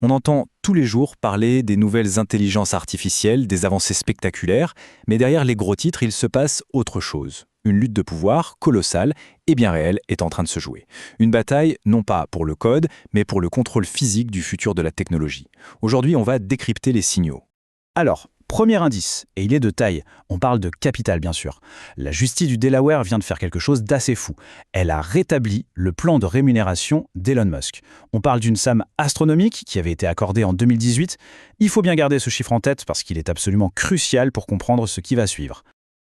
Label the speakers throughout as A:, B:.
A: On entend tous les jours parler des nouvelles intelligences artificielles, des avancées spectaculaires, mais derrière les gros titres, il se passe autre chose. Une lutte de pouvoir colossale et bien réelle est en train de se jouer. Une bataille non pas pour le code, mais pour le contrôle physique du futur de la technologie. Aujourd'hui, on va décrypter les signaux. Alors, premier indice, et il est de taille, on parle de capital bien sûr. La justice du Delaware vient de faire quelque chose d'assez fou. Elle a rétabli le plan de rémunération d'Elon Musk. On parle d'une somme astronomique qui avait été accordée en 2018. Il faut bien garder ce chiffre en tête parce qu'il est absolument crucial pour comprendre ce qui va suivre.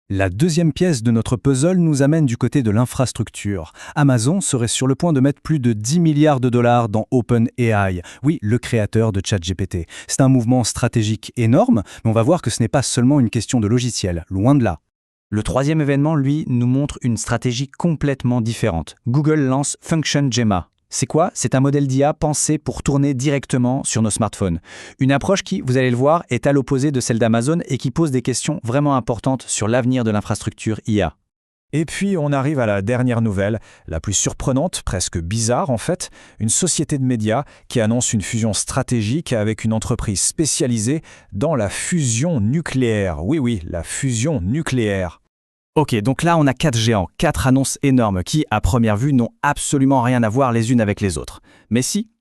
B: La deuxième pièce de notre puzzle nous amène du côté de l'infrastructure. Amazon serait sur le point de mettre plus de 10 milliards de dollars dans OpenAI, oui, le créateur de ChatGPT. C'est un mouvement stratégique énorme, mais on va voir que ce n'est pas seulement une question de logiciel, loin de là.
C: Le troisième événement, lui, nous montre une stratégie complètement différente. Google lance Function Gemma. C'est quoi? C'est un modèle d'IA pensé pour tourner directement sur nos smartphones. Une approche qui, vous allez le voir, est à l'opposé de celle d'Amazon et qui pose des questions vraiment importantes sur l'avenir de l'infrastructure IA.
D: Et puis on arrive à la dernière nouvelle, la plus surprenante, presque bizarre en fait, une société de médias qui annonce une fusion stratégique avec une entreprise spécialisée dans la fusion nucléaire. Oui, la fusion nucléaire.
C: Ok, donc là on a 4 géants, 4 annonces énormes qui, à première vue, n'ont absolument rien à voir les unes avec les autres. Mais si?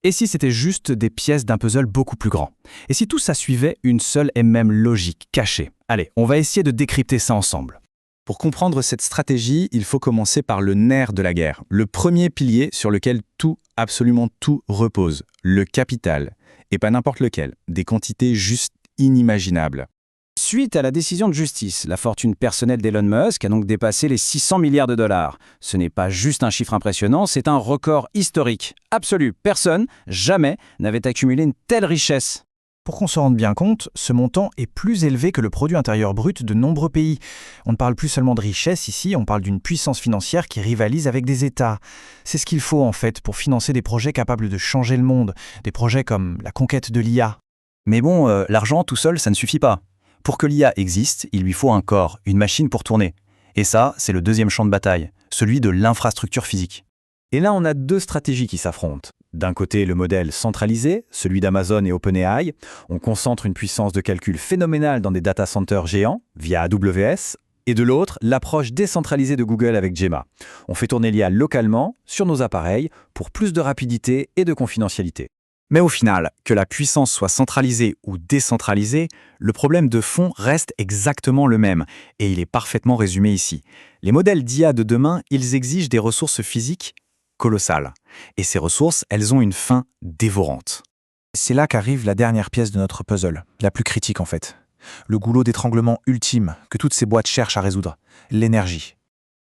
C: Et si c'était juste des pièces d'un puzzle beaucoup plus grand? Et si tout ça suivait une seule et même logique, cachée? Allez, on va essayer de décrypter ça ensemble.
A: Pour comprendre cette stratégie, il faut commencer par le nerf de la guerre, le premier pilier sur lequel tout, absolument tout repose, le capital. Et pas n'importe lequel, des quantités juste inimaginables.
C: Suite à la décision de justice, la fortune personnelle d'Elon Musk a donc dépassé les 600 milliards de dollars. Ce n'est pas juste un chiffre impressionnant, c'est un record historique. Absolu, personne, jamais, n'avait accumulé une telle richesse.
D: Pour qu'on se rende bien compte, ce montant est plus élevé que le produit intérieur brut de nombreux pays. On ne parle plus seulement de richesse ici, on parle d'une puissance financière qui rivalise avec des États. C'est ce qu'il faut en fait pour financer des projets capables de changer le monde, des projets comme la conquête de l'IA.
A: Mais bon, l'argent tout seul, ça ne suffit pas. Pour que l'IA existe, il lui faut un corps, une machine pour tourner. Et ça, c'est le deuxième champ de bataille, celui de l'infrastructure physique. Et là, on a deux stratégies qui s'affrontent. D'un côté, le modèle centralisé, celui d'Amazon et OpenAI. On concentre une puissance de calcul phénoménale dans des data centers géants, via AWS. Et de l'autre, l'approche décentralisée de Google avec Gemma. On fait tourner l'IA localement, sur nos appareils, pour plus de rapidité et de confidentialité. Mais au final, que la puissance soit centralisée ou décentralisée, le problème de fond reste exactement le même, et il est parfaitement résumé ici. Les modèles d'IA de demain, ils exigent des ressources physiques colossales. Et ces ressources, elles ont une fin dévorante.
D: C'est là qu'arrive la dernière pièce de notre puzzle, la plus critique en fait. Le goulot d'étranglement ultime que toutes ces boîtes cherchent à résoudre, l'énergie.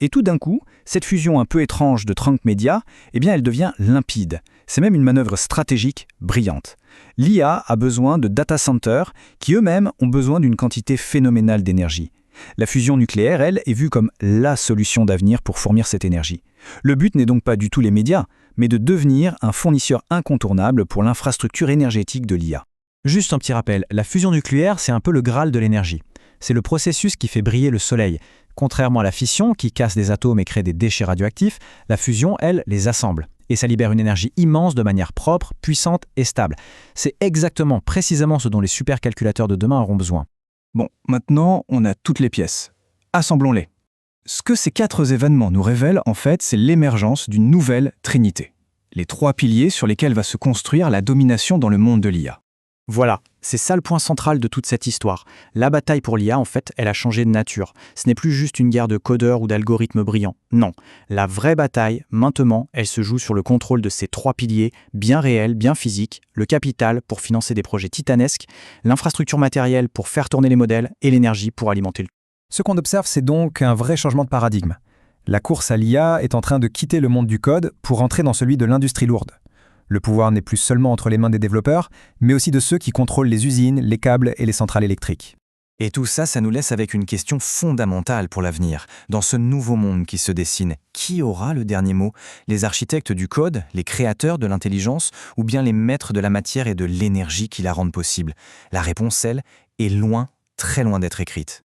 B: Et tout d'un coup, cette fusion un peu étrange de Trunk Media, elle devient limpide. C'est même une manœuvre stratégique brillante. L'IA a besoin de data centers qui eux-mêmes ont besoin d'une quantité phénoménale d'énergie. La fusion nucléaire, elle, est vue comme la solution d'avenir pour fournir cette énergie. Le but n'est donc pas du tout les médias, mais de devenir un fournisseur incontournable pour l'infrastructure énergétique de l'IA.
E: Juste un petit rappel, la fusion nucléaire, c'est un peu le Graal de l'énergie. C'est le processus qui fait briller le soleil. Contrairement à la fission, qui casse des atomes et crée des déchets radioactifs, la fusion, elle, les assemble. Et ça libère une énergie immense de manière propre, puissante et stable. C'est exactement, précisément ce dont les supercalculateurs de demain auront besoin.
B: Bon, maintenant, on a toutes les pièces. Assemblons-les. Ce que ces 4 événements nous révèlent, en fait, c'est l'émergence d'une nouvelle trinité. Les 3 piliers sur lesquels va se construire la domination dans le monde de l'IA.
C: Voilà, c'est ça le point central de toute cette histoire. La bataille pour l'IA, en fait, elle a changé de nature. Ce n'est plus juste une guerre de codeurs ou d'algorithmes brillants. Non, la vraie bataille, maintenant, elle se joue sur le contrôle de ces 3 piliers, bien réels, bien physiques, le capital pour financer des projets titanesques, l'infrastructure matérielle pour faire tourner les modèles et l'énergie pour alimenter le.
D: Ce qu'on observe, c'est donc un vrai changement de paradigme. La course à l'IA est en train de quitter le monde du code pour entrer dans celui de l'industrie lourde. Le pouvoir n'est plus seulement entre les mains des développeurs, mais aussi de ceux qui contrôlent les usines, les câbles et les centrales électriques.
A: Et tout ça, ça nous laisse avec une question fondamentale pour l'avenir. Dans ce nouveau monde qui se dessine, qui aura le dernier mot? Les architectes du code, les créateurs de l'intelligence, ou bien les maîtres de la matière et de l'énergie qui la rendent possible? La réponse, elle, est loin, très loin d'être écrite.